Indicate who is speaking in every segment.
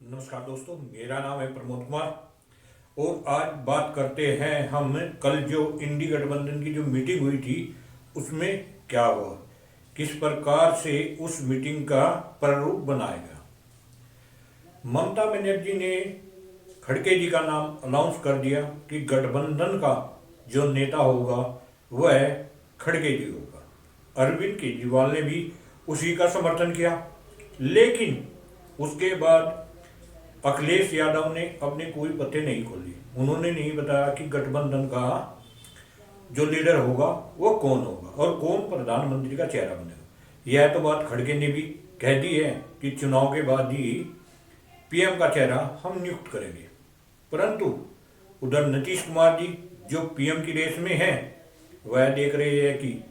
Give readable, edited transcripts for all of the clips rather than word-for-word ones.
Speaker 1: नमस्कार दोस्तों, मेरा नाम है प्रमोद कुमार और आज बात करते हैं हम कल जो इंडी गठबंधन की जो मीटिंग हुई थी उसमें क्या हुआ, किस प्रकार से उस मीटिंग का प्रारूप बनाया गया। ममता बनर्जी ने खड़गे जी का नाम अनाउंस कर दिया कि गठबंधन का जो नेता होगा वह खड़गे जी होगा। अरविंद केजरीवाल ने भी उसी का समर्थन किया, लेकिन उसके बाद अखिलेश यादव ने अपने कोई पत्ते नहीं खोली। उन्होंने नहीं बताया कि गठबंधन का जो लीडर होगा वो कौन होगा और कौन प्रधानमंत्री का चेहरा बनेगा। यह तो बात खड़गे ने भी कह दी है कि चुनाव के बाद ही पीएम का चेहरा हम नियुक्त करेंगे, परंतु उधर नीतीश कुमार जी जो पीएम की रेस में हैं वह देख रहे हैं कि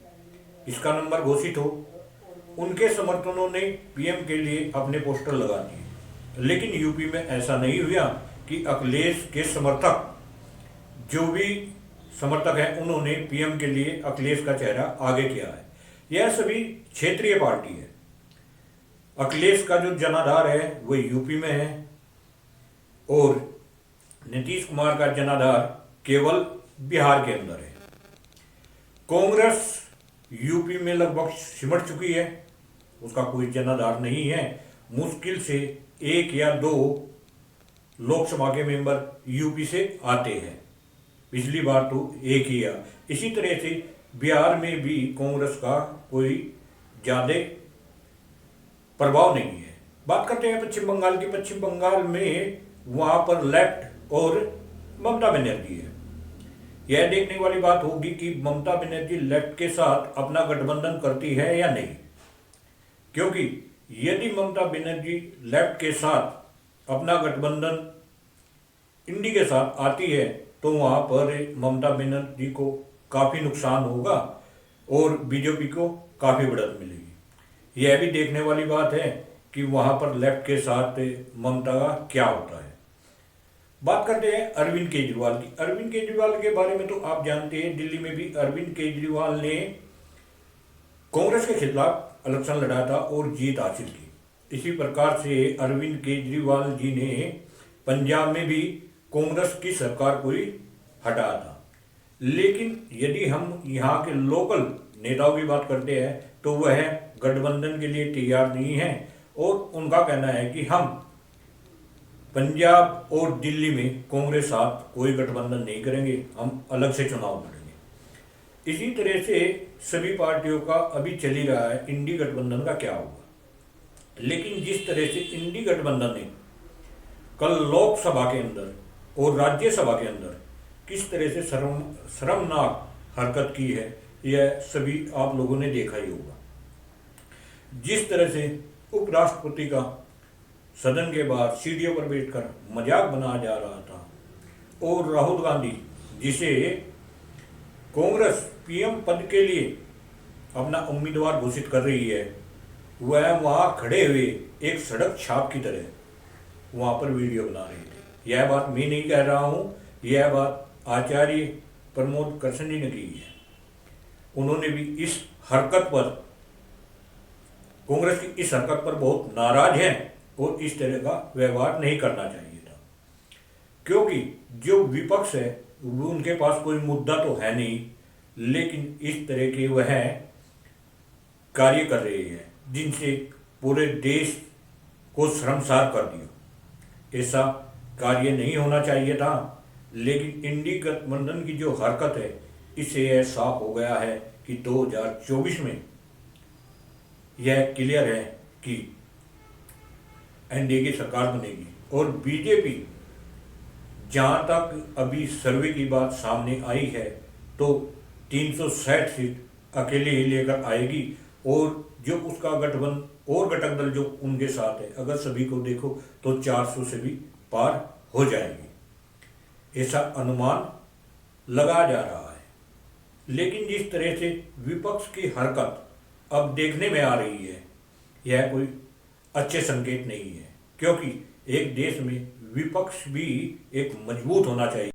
Speaker 1: इसका नंबर घोषित हो। उनके समर्थनों ने पीएम के लिए अपने पोस्टर लगा दिए, लेकिन यूपी में ऐसा नहीं हुआ कि अखिलेश के समर्थक जो भी समर्थक हैं उन्होंने पीएम के लिए अखिलेश का चेहरा आगे किया है। यह सभी क्षेत्रीय पार्टी है। अखिलेश का जो जनाधार है वो यूपी में है और नीतीश कुमार का जनाधार केवल बिहार के अंदर है। कांग्रेस यूपी में लगभग सिमट चुकी है, उसका कोई जनाधार नहीं है। मुश्किल से एक या दो लोकसभा के मेंबर यूपी से आते हैं, पिछली बार तो एक ही आया। इसी तरह से बिहार में भी कांग्रेस का कोई ज़्यादा प्रभाव नहीं है। बात करते हैं पश्चिम बंगाल की। पश्चिम बंगाल में वहाँ पर लेफ्ट और ममता बनर्जी है। यह देखने वाली बात होगी कि ममता बनर्जी लेफ्ट के साथ अपना गठबंधन करती है या नहीं, क्योंकि यदि ममता बनर्जी लेफ्ट के साथ अपना गठबंधन इंडी के साथ आती है तो वहाँ पर ममता बनर्जी को काफ़ी नुकसान होगा और बीजेपी को काफ़ी बढ़त मिलेगी। यह भी देखने वाली बात है कि वहाँ पर लेफ्ट के साथ ममता का क्या होता है। बात करते हैं अरविंद केजरीवाल की। अरविंद केजरीवाल के बारे में तो आप जानते हैं, दिल्ली में भी अरविंद केजरीवाल ने कांग्रेस के खिलाफ इलेक्शन लड़ा था और जीत हासिल की। इसी प्रकार से अरविंद केजरीवाल जी ने पंजाब में भी कांग्रेस की सरकार को ही हटाया था। लेकिन यदि हम यहाँ के लोकल नेताओं की बात करते हैं तो वह गठबंधन के लिए तैयार नहीं है और उनका कहना है कि हम पंजाब और दिल्ली में कांग्रेस साथ कोई गठबंधन नहीं करेंगे, हम अलग से चुनाव लड़ेंगे। इसी तरह से सभी पार्टियों का अभी चल ही रहा है इंडी गठबंधन का क्या होगा। लेकिन जिस तरह से इंडी गठबंधन ने कल लोकसभा के अंदर और राज्यसभा के अंदर किस तरह से शर्मनाक हरकत की है, यह सभी आप लोगों ने देखा ही होगा। जिस तरह से उपराष्ट्रपति का सदन के बाहर सीढ़ियों पर बैठकर मजाक बनाया जा रहा था और राहुल गांधी जिसे कांग्रेस पीएम पद के लिए अपना उम्मीदवार घोषित कर रही है, वह वहाँ खड़े हुए एक सड़क छाप की तरह वहाँ पर वीडियो बना रहे थे। यह बात मैं नहीं कह रहा हूँ, यह बात आचार्य प्रमोद कृष्ण जी ने की है। उन्होंने भी इस हरकत पर, कांग्रेस की इस हरकत पर बहुत नाराज हैं और इस तरह का व्यवहार नहीं करना चाहिए था, क्योंकि जो विपक्ष है वो उनके पास कोई मुद्दा तो है नहीं, लेकिन इस तरह के वह कार्य कर रहे हैं जिनसे पूरे देश को शर्मसार कर दिया। ऐसा कार्य नहीं होना चाहिए था। लेकिन इंडी गठबंधन की जो हरकत है इससे यह साफ हो गया है कि 2024 में यह क्लियर है कि एनडीए की सरकार बनेगी और बीजेपी, जहाँ तक अभी सर्वे की बात सामने आई है, तो 360 सीट अकेले ही लेकर आएगी और जो उसका गठबंधन और घटक दल जो उनके साथ है, अगर सभी को देखो तो 400 से भी पार हो जाएगी, ऐसा अनुमान लगाया जा रहा है। लेकिन जिस तरह से विपक्ष की हरकत अब देखने में आ रही है, यह कोई अच्छे संकेत नहीं है, क्योंकि एक देश में विपक्ष भी एक मजबूत होना चाहिए।